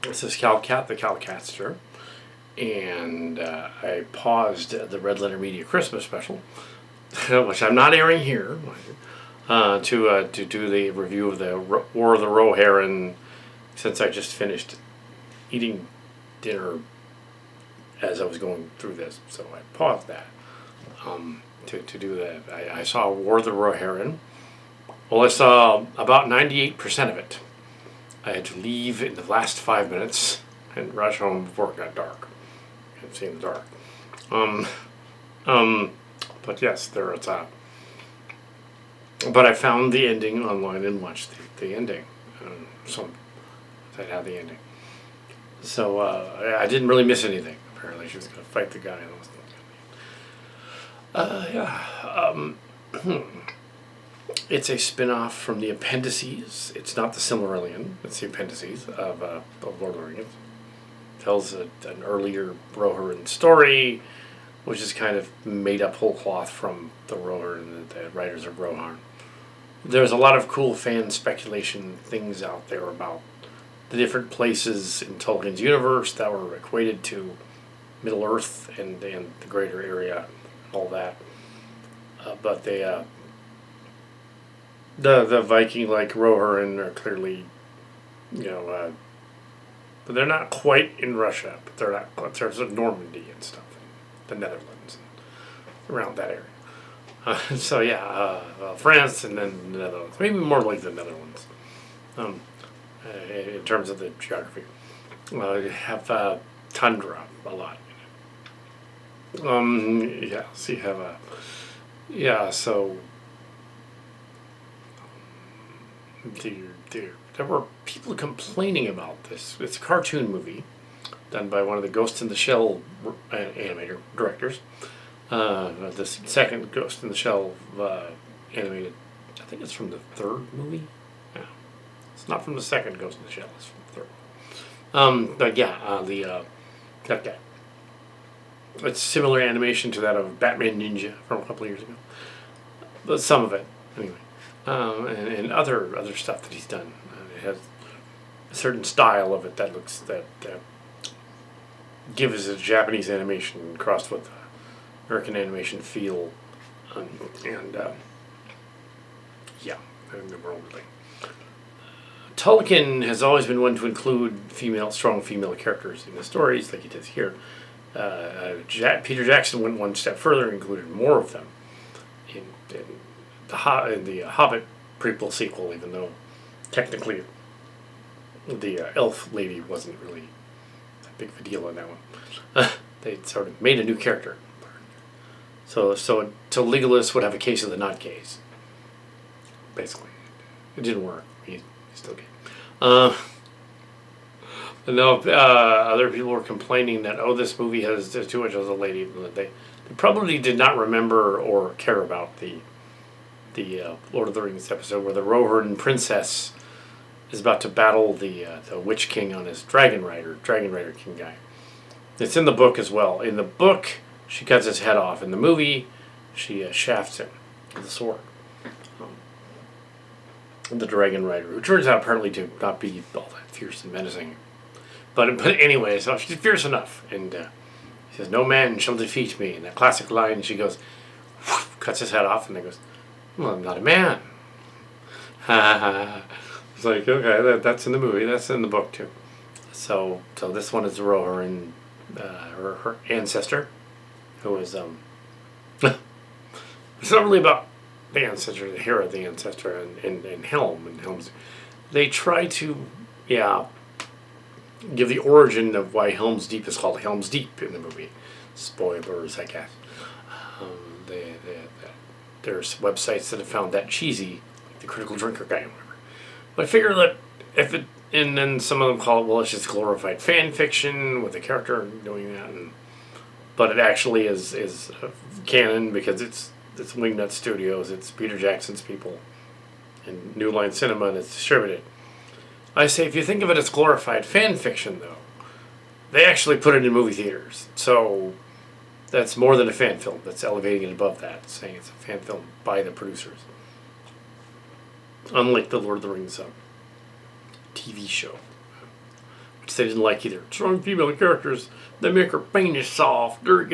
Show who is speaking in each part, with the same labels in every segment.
Speaker 1: This is Kal Kat, the Kal Katster, and I paused the Red Letter Media Christmas special, which I'm not airing here, to do the review of the War of the Rohirrim, since I just finished eating dinner as I was going through this, so I paused that to do that. I saw War of the Rohirrim. Well, I saw about 98% of it. I had to leave in the last 5 minutes and rush home before it got dark. I hadn't seen the dark. But yes, there it's at. But I found the ending online and watched the ending. So that had the ending. So I didn't really miss anything. Apparently, she was going to fight the guy. It's a spin-off from the appendices. It's not the Silmarillion. It's the appendices of Lord of the Rings. It tells an earlier Rohirrim story, which is kind of made up whole cloth from the Rohirrim, the writers of Rohan. There's a lot of cool fan speculation things out there about the different places in Tolkien's universe that were equated to Middle Earth and the greater area, all that. But they... The Viking-like Rohirrim are clearly, but they're not quite in Russia, but they're not. There's Normandy and stuff, the Netherlands, and around that area. France and then the Netherlands, maybe more like the Netherlands, in terms of the geography. You have tundra a lot. So you have so. There were people complaining about this. It's a cartoon movie done by one of the Ghost in the Shell animator directors. The second Ghost in the Shell animated, I think it's from the third movie. Yeah. It's not from the second Ghost in the Shell, it's from the third. That guy. It's similar animation to that of Batman Ninja from a couple of years ago. But some of it, anyway. And other stuff that he's done. It has a certain style of it that looks that gives a Japanese animation crossed with the American animation feel, and the world building. Tolkien has always been one to include strong female characters in the stories, like he does here. Peter Jackson went one step further and included more of them in the Hobbit prequel sequel, even though technically the elf lady wasn't really that big of a deal in that one. They sort of made a new character. So Legolas would have a case of the not gays. Basically. It didn't work. He's still gay. Other people were complaining that, this movie has too much of the lady. They probably did not remember or care about the Lord of the Rings episode where the Rohirrim princess is about to battle the Witch King on his Dragon Rider King guy. It's in the book as well. In the book, she cuts his head off. In the movie, she shafts him with a sword. The Dragon Rider, who turns out apparently to not be all that fierce and menacing. But anyway, so she's fierce enough. And she says, "No man shall defeat me." And that classic line, she goes, cuts his head off, and then goes, "Well, I'm not a man." It's like, okay, that's in the movie. That's in the book too. So this one is Rohirrim, her ancestor, who is it's not really about the ancestor, the hero of the ancestor, and Helm's. They try to give the origin of why Helm's Deep is called Helm's Deep in the movie. Spoilers, I guess. There's websites that have found that cheesy, like the Critical Drinker guy and whatever. But I figure that and then some of them call it, well, it's just glorified fan fiction with the character doing that, but it actually is canon because it's Wingnut Studios, it's Peter Jackson's people, and New Line Cinema, and it's distributed. I say, if you think of it as glorified fan fiction, though, they actually put it in movie theaters, so that's more than a fan film. That's elevating it above that, saying it's a fan film by the producers. Unlike the Lord of the Rings TV show, which they didn't like either. Strong female characters that make her penis soft. Dur.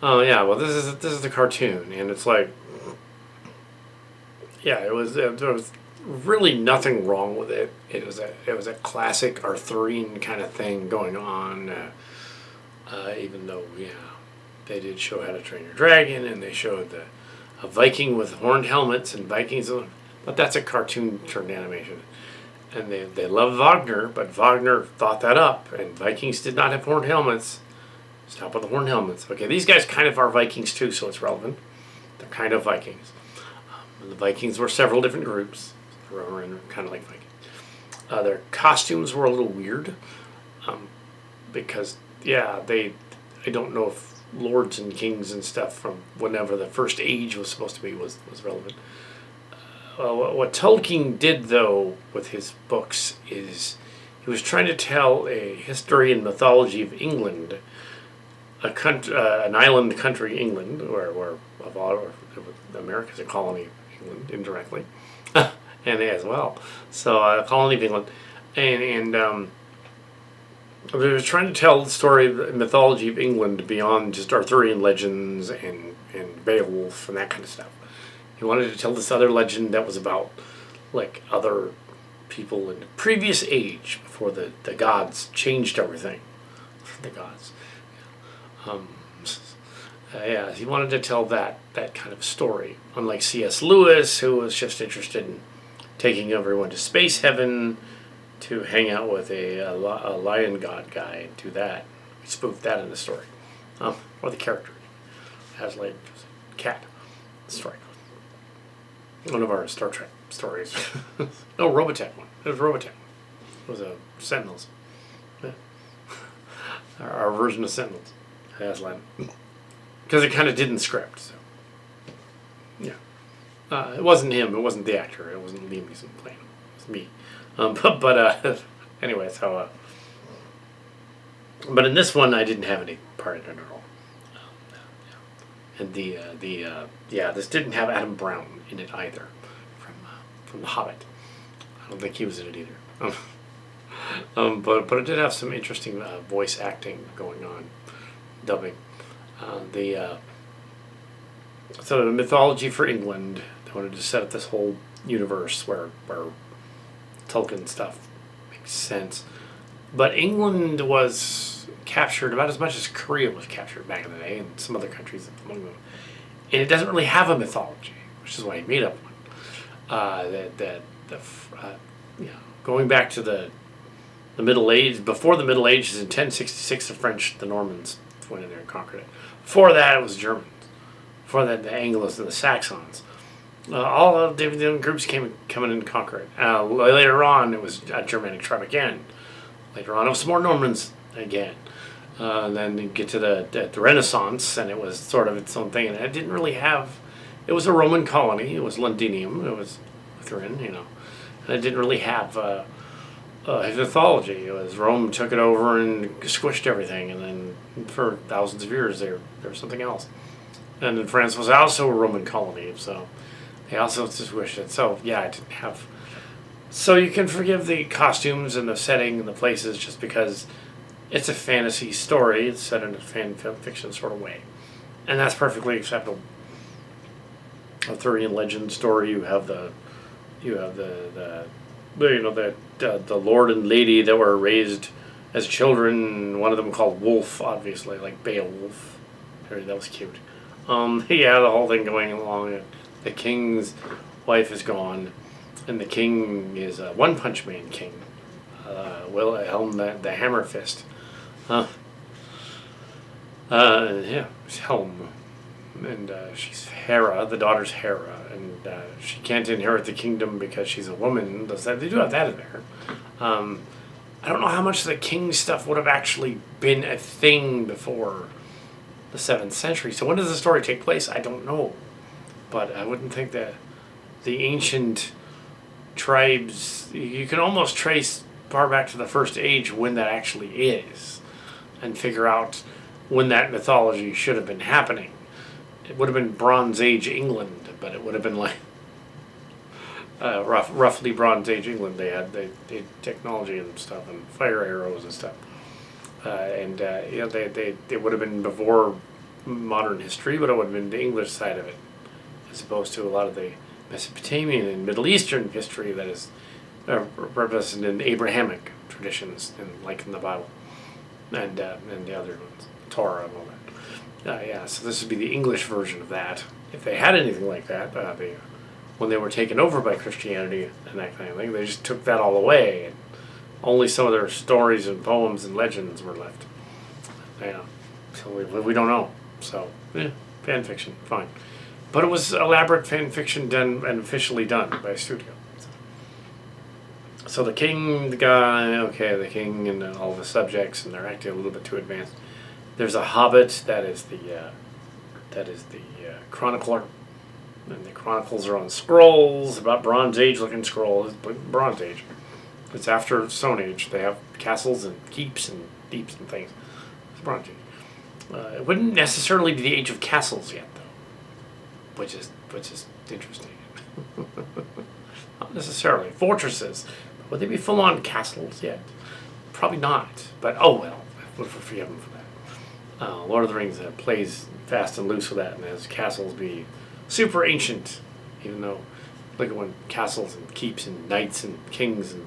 Speaker 1: Yeah. Well, this is the cartoon, and it's like, yeah, there was really nothing wrong with it. It was a classic Arthurian kind of thing going on. Even though, yeah, they did show How to Train Your Dragon, and they showed a Viking with horned helmets and Vikings, but that's a cartoon turned animation. And they love Wagner, but Wagner thought that up, and Vikings did not have horned helmets. Stop with the horned helmets. Okay, these guys kind of are Vikings too, so it's relevant. They're kind of Vikings. The Vikings were several different groups. The Rohirrim are kind of like Vikings. Their costumes were a little weird, because, yeah, I don't know if lords and kings and stuff from whenever the first age was supposed to be was relevant. What Tolkien did, though, with his books is he was trying to tell a history and mythology of England, an island country, England, where America's a colony of England, indirectly, and as well. So, a colony of England. And he was trying to tell the story, the mythology of England beyond just Arthurian legends and Beowulf and that kind of stuff. He wanted to tell this other legend that was about, like, other people in the previous age before the gods changed everything. The gods. Yeah, he wanted to tell that kind of story. Unlike C.S. Lewis, who was just interested in taking everyone to space heaven to hang out with a lion god guy and do that. He spoofed that in the story. Or the character. Has like cat. Story. One of our Star Trek stories. No, Robotech one. It was Robotech. It was a Sentinels. Yeah. Our version of Sentinels. Aslan. Because it kind of did in script. So. Yeah. It wasn't him. It wasn't the actor. It wasn't Liam Neeson playing him. It was me. But anyway, so. But in this one, I didn't have any part in it at all. And this didn't have Adam Brown in it either, from The Hobbit. I don't think he was in it either. But it did have some interesting voice acting going on, dubbing. So the mythology for England, they wanted to set up this whole universe where Tolkien stuff makes sense. But England was captured about as much as Korea was captured back in the day, and some other countries among them. And it doesn't really have a mythology, which is why he made up one. Going back to the Middle Age, before the Middle Ages in 1066, the Normans went in there and conquered it. Before that, it was Germans. Before that, the Anglos and the Saxons. All of the different groups coming in and conquer it. Later on, it was a Germanic tribe again. Later on, it was more Normans again. Then you get to the Renaissance, and it was sort of its own thing. And it didn't really have... It was a Roman colony. It was Londinium. It was Lutheran, And it didn't really have mythology. It was Rome took it over and squished everything. And then for thousands of years, they were something else. And then France was also a Roman colony, so they also squished it. So, yeah, it didn't have... So you can forgive the costumes and the setting and the places just because it's a fantasy story. It's set in a fan fiction sort of way. And that's perfectly acceptable. Arthurian legend story, you have the lord and lady that were raised as children, one of them called Wolf, obviously, like Beowulf. That was cute. The whole thing going along. The king's wife is gone, and the king is a One Punch Man king. Wilhelm the Hammer Fist. It's Helm. And she's Hera, the daughter's Hera, and she can't inherit the kingdom because she's a woman. They do have that in there. I don't know how much the king stuff would have actually been a thing before the 7th century. So when does the story take place? I don't know. But I wouldn't think that the ancient tribes, you can almost trace far back to the First Age when that actually is, and figure out when that mythology should have been happening. It would have been Bronze Age England, but it would have been like roughly Bronze Age England. They had technology and stuff, and fire arrows and stuff. They would have been before modern history, but it would have been the English side of it, as opposed to a lot of the Mesopotamian and Middle Eastern history that is represented in Abrahamic traditions, like in the Bible, and the other ones, Torah and all that. So this would be the English version of that. If they had anything like that, when they were taken over by Christianity and that kind of thing, they just took that all away, and only some of their stories and poems and legends were left. So we don't know. So fan fiction, fine. But it was elaborate fan fiction done and officially done by a studio. So the king, the king and all the subjects, and they're acting a little bit too advanced. There's a hobbit that is the chronicler, and the chronicles are on scrolls, about Bronze Age looking scrolls. Bronze Age. It's after Stone Age. They have castles and keeps and deeps and things. It's Bronze Age. It wouldn't necessarily be the age of castles yet, though, which is interesting. Not necessarily fortresses. Would they be full-on castles yet? Probably not. But oh well. We'll forgive them for that. Lord of the Rings plays fast and loose with that, and has castles be super ancient, even though look at when castles and keeps and knights and kings, and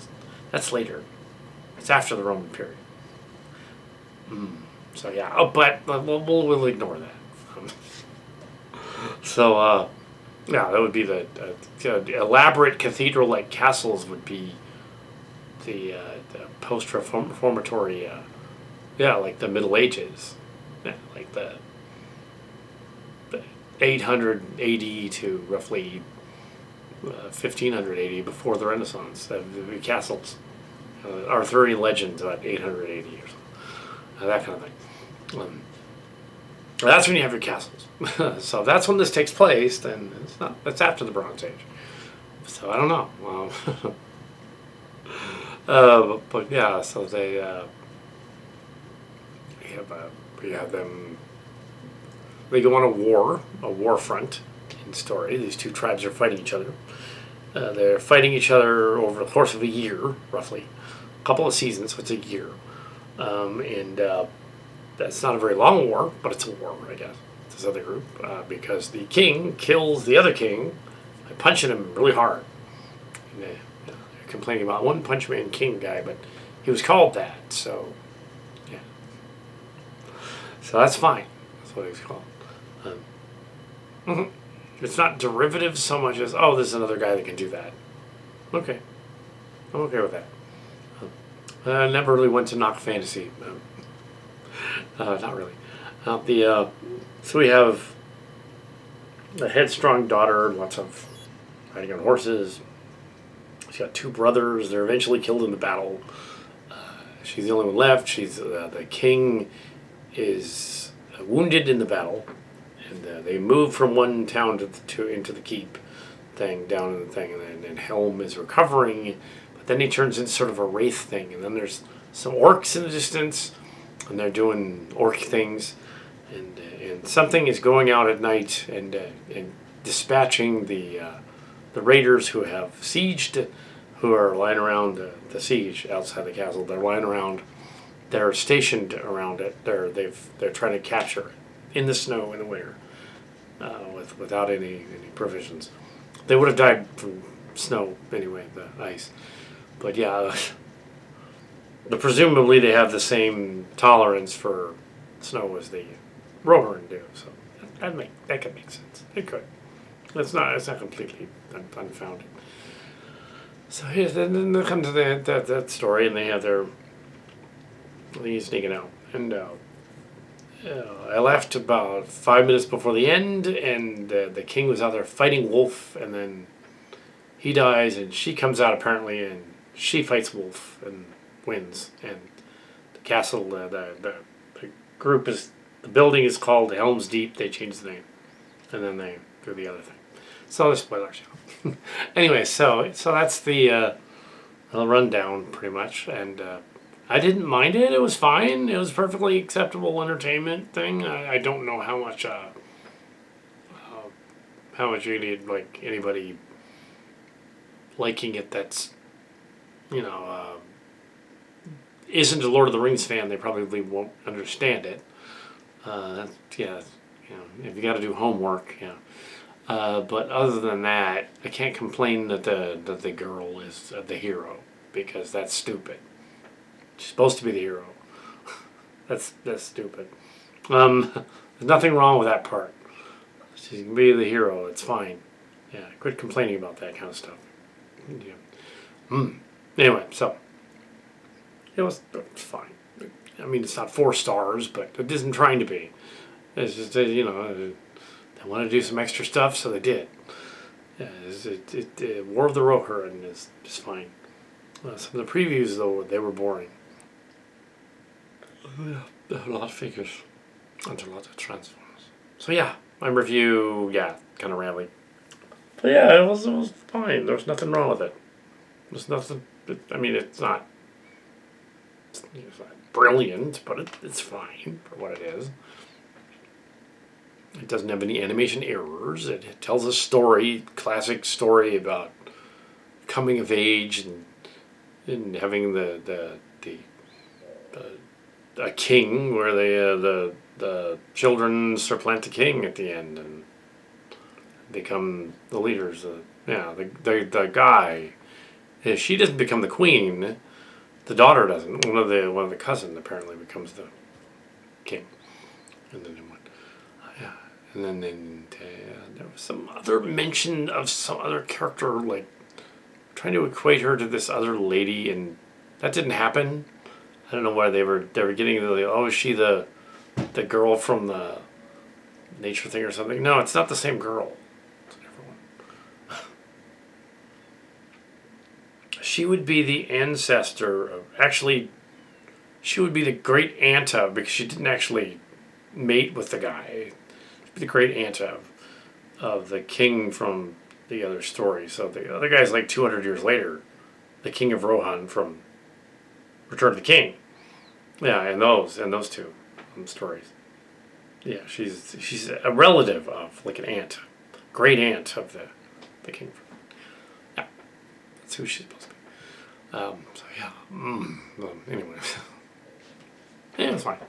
Speaker 1: that's later. It's after the Roman period. So yeah. Oh, but we'll ignore that. That would be the elaborate cathedral-like castles would be the post-reformatory, like the Middle Ages, like the 800 AD to roughly 1500 AD, before the Renaissance. The castles, Arthurian legends about 800 AD or something, that kind of thing. That's when you have your castles. So that's when this takes place. Then that's after the Bronze Age. So I don't know. But yeah, so they we have them. They go on a war front in story. These two tribes are fighting each other. They're fighting each other over the course of a year, roughly, a couple of seasons. So it's a year, and that's not a very long war, but it's a war, I guess. This other group, because the king kills the other king by punching him really hard. And they're complaining about one punch man king guy, but he was called that, so yeah. So that's fine. That's what he's called. It's not derivative so much as, oh, there's another guy that can do that. Okay. I'm okay with that. I never really went to knock fantasy. Not really. So we have a headstrong daughter, lots of riding on horses. She's got two brothers. They're eventually killed in the battle. She's the only one left. She's the king is wounded in the battle, and they move from one town into the keep thing, down in the thing, and Helm is recovering, but then he turns into sort of a wraith thing, and then there's some orcs in the distance, and they're doing orc things, and something is going out at night and dispatching the raiders who have sieged, who are lying around the siege outside the castle. They're lying around. They're stationed around it. They're trying to capture it in the snow in the winter, without any provisions. They would have died from snow anyway, the ice. But yeah, but presumably they have the same tolerance for snow as the Rohirrim do. So that could make sense. It could. It's not completely unfounded. So then they come to that story, and they have he's sneaking out, and I left about 5 minutes before the end, and the king was out there fighting Wolf, and then he dies, and she comes out apparently, and she fights Wolf and wins, and the castle, the group is, the building is called Helm's Deep. They changed the name, and then they do the other thing. So the spoilers. Anyway, so that's the rundown pretty much, and I didn't mind it. It was fine. It was perfectly acceptable entertainment thing. I don't know how much really like anybody liking it that's, isn't a Lord of the Rings fan, they probably won't understand it. Yeah, if you got to do homework, yeah. But other than that, I can't complain that the girl is the hero, because that's stupid. She's supposed to be the hero. That's stupid. There's nothing wrong with that part. She can be the hero. It's fine. Yeah, quit complaining about that kind of stuff. Yeah. Anyway, so it's fine. I mean, it's not 4 stars, but it isn't trying to be. It's just they want to do some extra stuff, so they did. Yeah, War of the Rohirrim is just fine. Some of the previews, though, they were boring. Yeah, there are a lot of figures and a lot of transforms. So yeah, my review, kind of rambling. But yeah, it was fine. There was nothing wrong with it. There's nothing. It's not brilliant, but it's fine for what it is. It doesn't have any animation errors. It tells a story, classic story about coming of age and having a king where the children supplant the king at the end and become the leaders. The guy, she doesn't become the queen. The daughter doesn't. One of the cousins apparently becomes the king, and then and then there was some other mention of some other character, like trying to equate her to this other lady, and that didn't happen. I don't know why they were getting is she the girl from the nature thing or something? No, it's not the same girl. It's a different one. She would be the ancestor of, actually, she would be the great aunt of, because she didn't actually mate with the guy. She'd be the great aunt of the king from the other story. So the other guy's like 200 years later, the king of Rohan from Return of the King. Yeah, and those two stories. Yeah, she's a relative of, like an aunt, great aunt of the king. Yeah, that's who she's supposed to be. So yeah. Well, anyway, yeah, it's fine.